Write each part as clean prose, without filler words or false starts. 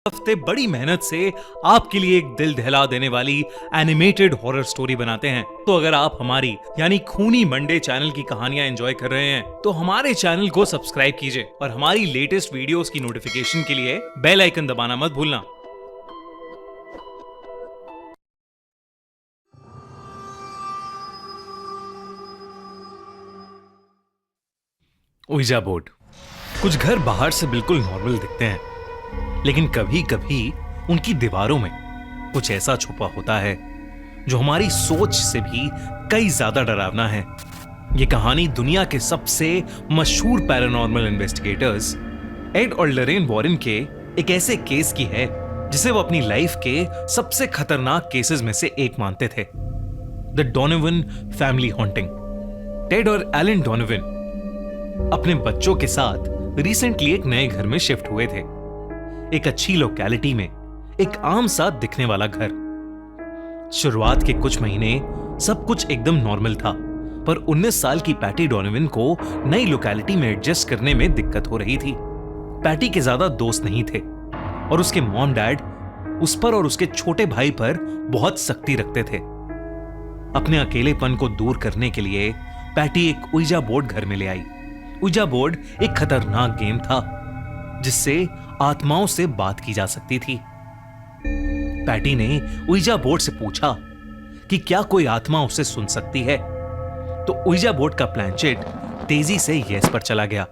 हफ्ते बड़ी मेहनत से आपके लिए एक दिल दहला देने वाली एनिमेटेड हॉरर स्टोरी बनाते हैं। तो अगर आप हमारी यानी खूनी मंडे चैनल की कहानियां एंजॉय कर रहे हैं तो हमारे चैनल को सब्सक्राइब कीजिए और हमारी लेटेस्ट वीडियोस की नोटिफिकेशन के लिए बेल आइकन दबाना मत भूलना। ओइजा बोर्ड। कुछ घर बाहर से बिल्कुल नॉर्मल दिखते हैं, लेकिन कभी कभी उनकी दीवारों में कुछ ऐसा छुपा होता है जो हमारी सोच से भी कई ज्यादा डरावना है। यह कहानी दुनिया के सबसे मशहूर पैरानॉर्मल इन्वेस्टिगेटर्स एड और लॉरेन वॉरेन के एक ऐसे केस की है जिसे वो अपनी लाइफ के सबसे खतरनाक केसेस में से एक मानते थे, the Donovan family haunting. Ted और एलन डोनोवन अपने बच्चों के साथ रिसेंटली एक नए घर में शिफ्ट हुए थे। एक अच्छी लोकेलिटी में एक आम सा दिखने वाला घर। शुरुआत के कुछ महीने सब कुछ एकदम नॉर्मल था, पर 19 साल की पैटी डोनोवन को नई लोकेलिटी में एडजस्ट करने में दिक्कत हो रही थी। पैटी के ज्यादा दोस्त नहीं थे और उसके मॉम डैड उस पर और उसके छोटे भाई पर बहुत सख्ती रखते थे। अपने अकेलेपन को दूर करने के लिए पैटी एक उइजा बोर्ड घर में ले आई। उइजा बोर्ड एक खतरनाक गेम था जिससे आत्माओं से बात की जा सकती थी। पैटी ने उइजा बोर्ड से पूछा कि क्या कोई आत्मा उसे सुन सकती है, तो उइजा बोर्ड का प्लैंचेट तेजी से यस पर चला गया।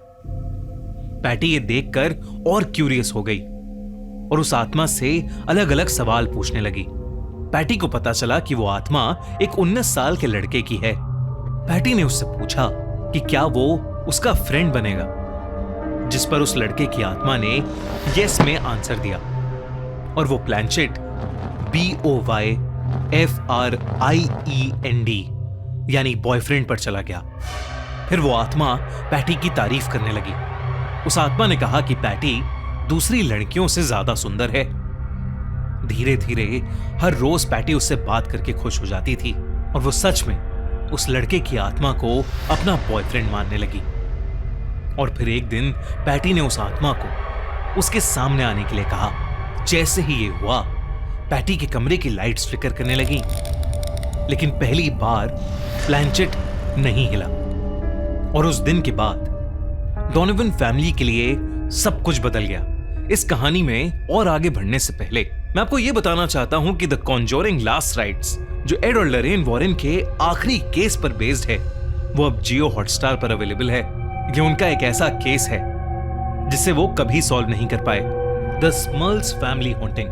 पैटी ये देखकर और क्यूरियस हो गई और उस आत्मा से अलग अलग सवाल पूछने लगी। पैटी को पता चला कि वो आत्मा एक 19 साल के लड़के की है। पैटी ने उससे पूछा कि क्या वो उसका फ्रेंड बनेगा, जिस पर उस लड़के की आत्मा ने यस में आंसर दिया और वो प्लैंचेट BOYFRIEND यानी बॉयफ्रेंड पर चला गया। फिर वो आत्मा पैटी की तारीफ करने लगी। उस आत्मा ने कहा कि पैटी दूसरी लड़कियों से ज्यादा सुंदर है। धीरे धीरे हर रोज पैटी उससे बात करके खुश हो जाती थी और वो सच में उस लड़के की आत्मा को अपना बॉयफ्रेंड मानने लगी। और फिर एक दिन पैटी ने उस आत्मा को उसके सामने आने के लिए कहा। जैसे ही ये हुआ, पैटी के कमरे की लाइट्स फ्लिकर करने लगी, लेकिन पहली बार प्लैंचेट नहीं हिला। और उस दिन के बाद डोनोवन फैमिली के लिए सब कुछ बदल गया। इस कहानी में और आगे बढ़ने से पहले मैं आपको यह बताना चाहता हूं कि द कॉन्जोरिंग लास्ट राइट्स, जो एड और लॉरेन वॉरेन के आखिरी केस पर बेस्ड है, वो अब जियो हॉटस्टार पर अवेलेबल है। ये उनका एक ऐसा केस है जिसे वो कभी सॉल्व नहीं कर पाए, द स्मर्ल्स फैमिली हॉन्टिंग।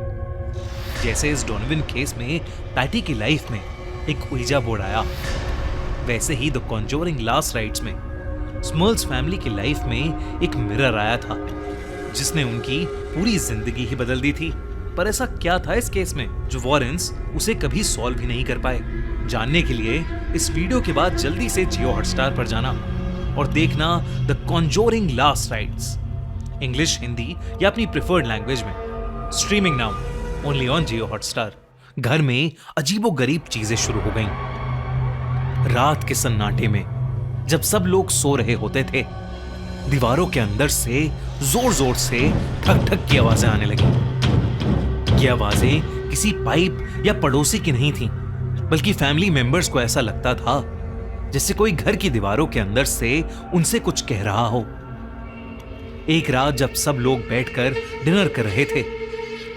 जैसे इस डोनोवन केस में पैटी की लाइफ में एक उइजा बोर्ड आया, वैसे ही द कॉन्जोरिंग लास्ट राइट्स में स्मर्ल्स फैमिली की लाइफ में एक मिरर आया था जिसने उनकी पूरी जिंदगी ही बदल दी थी। पर ऐसा क्या था इस केस में जो वॉरेन्स उसे कभी सॉल्व भी नहीं कर पाए? जानने के लिए इस वीडियो के बाद जल्दी से जियो हॉटस्टार पर जाना और देखना the Conjuring last rites, English, Hindi या अपनी प्रिफर्ड लैंग्वेज में। Streaming now only on Jio Hotstar. घर में अजीबोगरीब चीजें शुरू हो गईं। रात के सन्नाटे में जब सब लोग सो रहे होते थे, दीवारों के अंदर से जोर जोर से ठक ठक की आवाजें आने लगी। ये आवाजें किसी पाइप या पड़ोसी की नहीं थी, बल्कि फैमिली मेंबर्स को ऐसा लगता था जैसे कोई घर की दीवारों के अंदर से उनसे कुछ कह रहा हो। एक रात जब सब लोग बैठकर डिनर कर रहे थे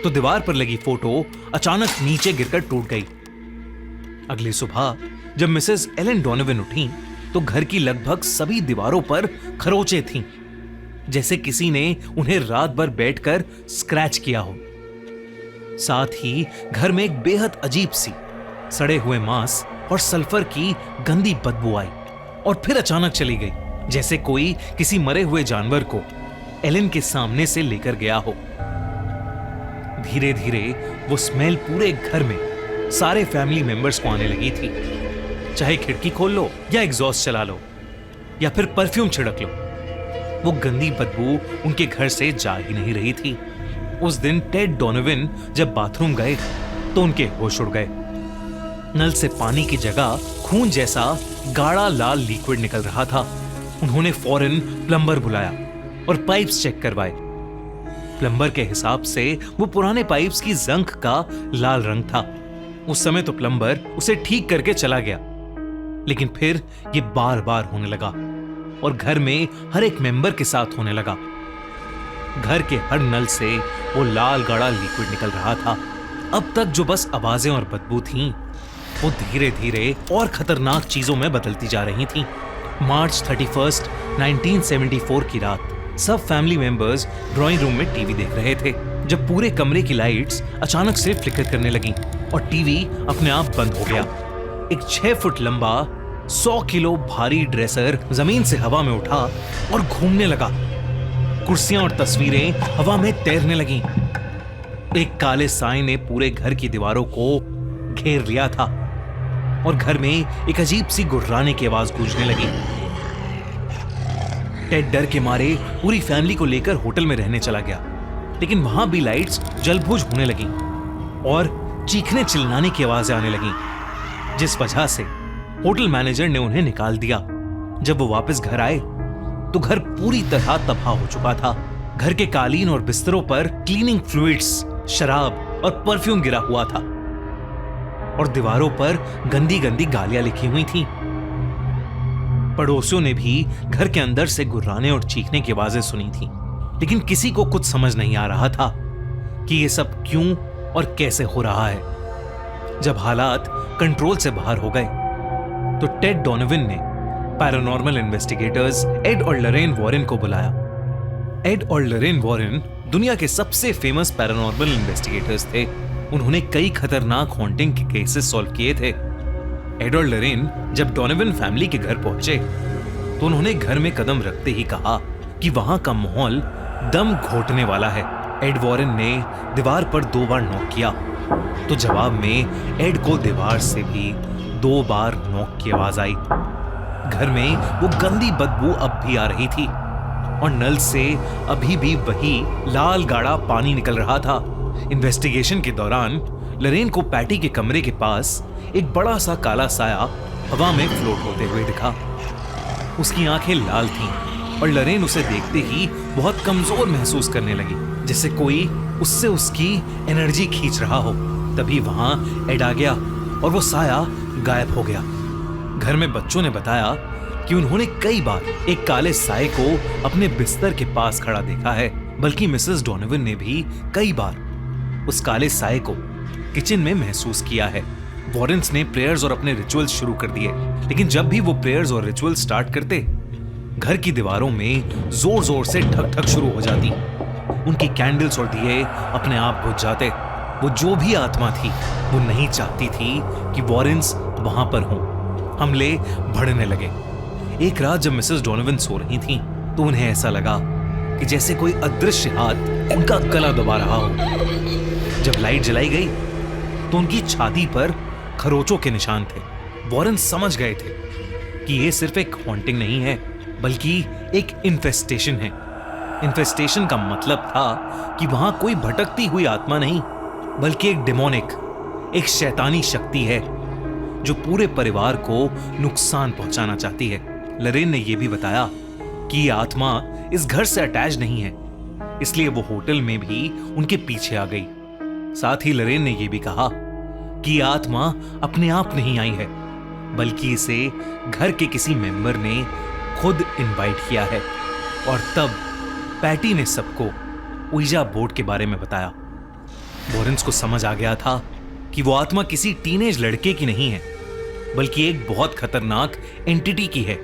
तो दीवार पर लगी फोटो अचानक नीचे गिरकर टूट गई। अगली सुबह जब मिसेस एलन डोनोवन उठी तो घर की लगभग सभी दीवारों पर खरोंचें थीं, जैसे किसी ने उन्हें रात भर बैठकर स्क्रैच किया हो। साथ ही घर में एक बेहद अजीब सी सड़े हुए मांस और सल्फर की गंदी बदबू आई और फिर अचानक चली गई, जैसे कोई किसी मरे हुए जानवर को एलन के सामने से लेकर गया हो। धीरे धीरे वो स्मेल पूरे घर में सारे फैमिली मेंबर्स को आने लगी थी। चाहे खिड़की खोल लो या एग्जॉस्ट चला लो या फिर परफ्यूम छिड़क लो, वो गंदी बदबू उनके घर से जा ही नहीं रही थी। उस दिन टेड डोनोवन जब बाथरूम गए तो उनके होश उड़ गए। नल से पानी की जगह खून जैसा गाढ़ा लाल लिक्विड निकल रहा था। उन्होंने फौरन प्लम्बर बुलाया और पाइप्स चेक करवाए। प्लम्बर के हिसाब से वो पुराने पाइप्स की जंग का लाल रंग था। उस समय तो प्लम्बर उसे ठीक करके चला गया, लेकिन फिर ये बार बार होने लगा और घर में हर एक मेंबर के साथ होने लगा। घर के हर नल से वो लाल गाढ़ा लिक्विड निकल रहा था। अब तक जो बस आवाजें और बदबू थीं, वो धीरे धीरे और खतरनाक चीजों में बदलती जा रही थीं। मार्च 31, 1974 की रात सब फैमिली मेंबर्स ड्राइंग रूम में टीवी देख रहे थे जब पूरे कमरे की लाइट्स अचानक से फ्लिकर करने लगीं और टीवी अपने आप बंद हो गया। एक 6 फुट लंबा 100 किलो भारी ड्रेसर जमीन से हवा में उठा और घूमने लगा। कुर्सियां और तस्वीरें हवा में तैरने लगीं। एक काले साए ने पूरे घर की दीवारों को घेर लिया था और घर में एक अजीब सी गुर्राने की आवाज गूंजने लगी। टेड डर के मारे पूरी फैमिली को लेकर होटल में रहने चला गया, लेकिन वहां भी लाइट्स जलबुझ होने लगी और चीखने चिल्लाने की आवाजें आने लगी, जिस वजह से होटल मैनेजर ने उन्हें निकाल दिया। जब वो वापस घर आए तो घर पूरी तरह तबाह हो चुका था। घर के कालीन और बिस्तरों पर क्लीनिंग फ्लूइड्स, शराब और परफ्यूम गिरा हुआ था और दीवारों पर गंदी गंदी गालियां लिखी हुई थीं। पड़ोसियों ने भी घर के अंदर से गुर्राने और चीखने की आवाजें सुनी थीं, लेकिन किसी को कुछ समझ नहीं आ रहा था कि ये सब क्यों और कैसे हो रहा है। जब हालात कंट्रोल से बाहर हो गए तो टेड डोनोवन ने पैरानॉर्मल इन्वेस्टिगेटर्स एड और लॉरेन वॉरेन को बुलाया। एड और लॉरेन वॉरेन दुनिया के सबसे फेमस पैरानॉर्मल इन्वेस्टिगेटर्स थे। उन्होंने कई खतरनाक हॉन्टिंग के केसेस सॉल्व किए थे। एड और लॉरेन जब डोनोवन फैमिली के घर पहुंचे तो उन्होंने घर में कदम रखते ही कहा कि वहां का माहौल दम घोटने वाला है। एड वॉरेन ने दीवार पर 2 बार नॉक किया तो जवाब में एड को दीवार से भी 2 बार नॉक की आवाज आई। घर में वो गंदी बदबू अब भी आ रही थी और नल से अभी भी वही लाल गाढ़ा पानी निकल रहा था। इन्वेस्टिगेशन के दौरान लॉरेन को पैटी के कमरे के पास एक बड़ा सा काला साया हवा में फ्लोट होते हुए दिखा। उसकी आंखें लाल थीं और लॉरेन उसे देखते ही बहुत कमजोर महसूस करने लगी, जैसे कोई उससे उसकी एनर्जी खींच रहा हो। तभी वहां एड आ गया और वो साया गायब हो गया। घर में बच्चों ने बताया कि उन्होंने कई बार एक काले साए को अपने बिस्तर के पास खड़ा देखा है, बल्कि मिसेस डोनोवन ने भी कई बार उस काले साए को किचन में महसूस किया है। वॉरेन्स ने प्रेयर्स और अपने रिचुअल्स शुरू कर दिए, लेकिन जब भी वो प्रेयर्स और रिचुअल्स स्टार्ट करते, घर की दीवारों में जोर जोर से ठक ठक शुरू हो जाती। उनकी कैंडल्स और दिए अपने आप बुझ जाते। वो जो भी आत्मा थी वो नहीं चाहती थी कि वॉरेन्स वहां पर हों। हमले बढ़ने लगे। एक रात जब मिसेस डोनोवन सो रही थीं, तो उन्हें ऐसा लगा कि जैसे कोई अदृश्य हाथ उनका गला दबा रहा हो। जब लाइट जलाई गई तो उनकी छाती पर खरोचों के निशान थे। वॉरेन समझ गए थे कि यह सिर्फ एक हॉन्टिंग नहीं है, बल्कि एक इन्फेस्टेशन है। इन्फेस्टेशन का मतलब था कि वहां कोई भटकती हुई आत्मा नहीं, बल्कि एक डेमोनिक, एक शैतानी शक्ति है जो पूरे परिवार को नुकसान पहुंचाना चाहती है। लॉरेन ने यह भी बताया कि यह आत्मा इस घर से अटैच नहीं है, इसलिए वो होटल में भी उनके पीछे आ गई। साथ ही लॉरेन ने यह भी कहा कि यह आत्मा अपने आप नहीं आई है, बल्कि इसे घर के किसी मेंबर ने खुद इनवाइट किया है। और तब पैटी ने सबको ouija बोर्ड के बारे में बताया। वॉरेन्स को समझ आ गया था कि वो आत्मा किसी टीनेज लड़के की नहीं है, बल्कि एक बहुत खतरनाक एंटिटी की है,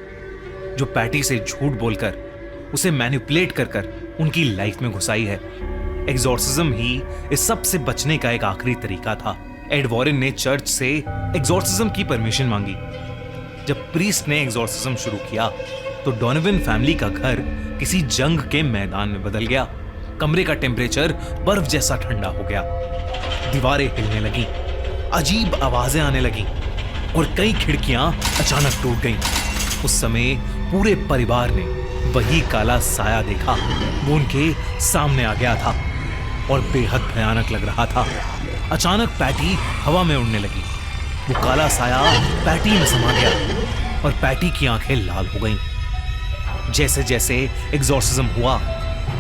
जो पैटी से झूठ बोलकर उसे मैनिपुलेट कर उनकी लाइफ में घुसाई है। एग्जॉर्सिज्म ही इस सब से बचने का एक आखिरी तरीका था। एड वॉरेन ने चर्च से एग्जॉर्सिज्म की परमिशन मांगी। जब प्रीस्ट ने एग्जॉर्सिज्म शुरू किया तो डोनोवन फैमिली का घर किसी जंग के मैदान में बदल गया। कमरे का टेम्परेचर बर्फ जैसा ठंडा हो गया, दीवारें हिलने लगी, अजीब आवाजें आने लगी और कई खिड़कियां अचानक टूट गईं। उस समय पूरे परिवार ने वही काला साया देखा। वो उनके सामने आ गया था और बेहद भयानक लग रहा था। अचानक पैटी हवा में उड़ने लगी। वो काला साया पैटी में समा गया और पैटी की आंखें लाल हो गईं। जैसे जैसे एग्जॉर्सिज्म हुआ,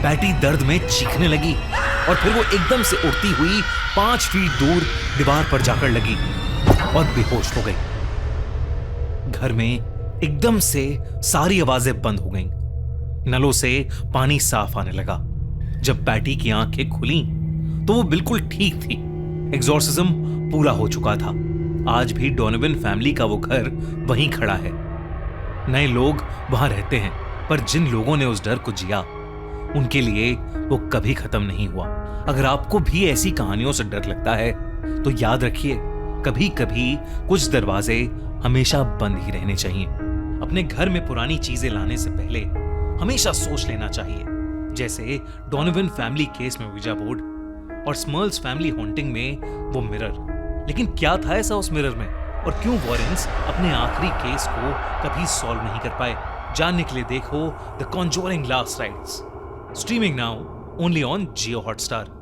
पैटी दर्द में चीखने लगी और फिर वो एकदम से उड़ती हुई 5 फीट दूर दीवार पर जाकर लगी और बेहोश हो गई। घर में एकदम से सारी आवाजें बंद हो गईं। नलों से पानी साफ आने लगा। जब पैटी की आंखें खुली तो वो बिल्कुल ठीक थी। एग्जॉर्सिज्म पूरा हो चुका था। आज भी डोनोवन फैमिली का वो घर वहीं खड़ा है। नए लोग वहां रहते हैं, पर जिन लोगों ने उस डर को जिया उनके लिए वो कभी खत्म नहीं हुआ। अगर आपको भी ऐसी कहानियों से डर लगता है तो याद रखिए, कभी कभी कुछ दरवाजे हमेशा बंद ही रहने चाहिए। अपने घर में पुरानी चीजें लाने से पहले हमेशा सोच लेना चाहिए, जैसे डोनोवन फैमिली केस में ouija बोर्ड और स्मर्ल्स फैमिली हॉन्टिंग में वो मिरर। लेकिन क्या था ऐसा उस मिरर में, और क्यों वॉरेंस अपने आखिरी केस को कभी सॉल्व नहीं कर पाए? जानने के लिए देखो the Conjuring last rites, streaming now only on Jio Hotstar.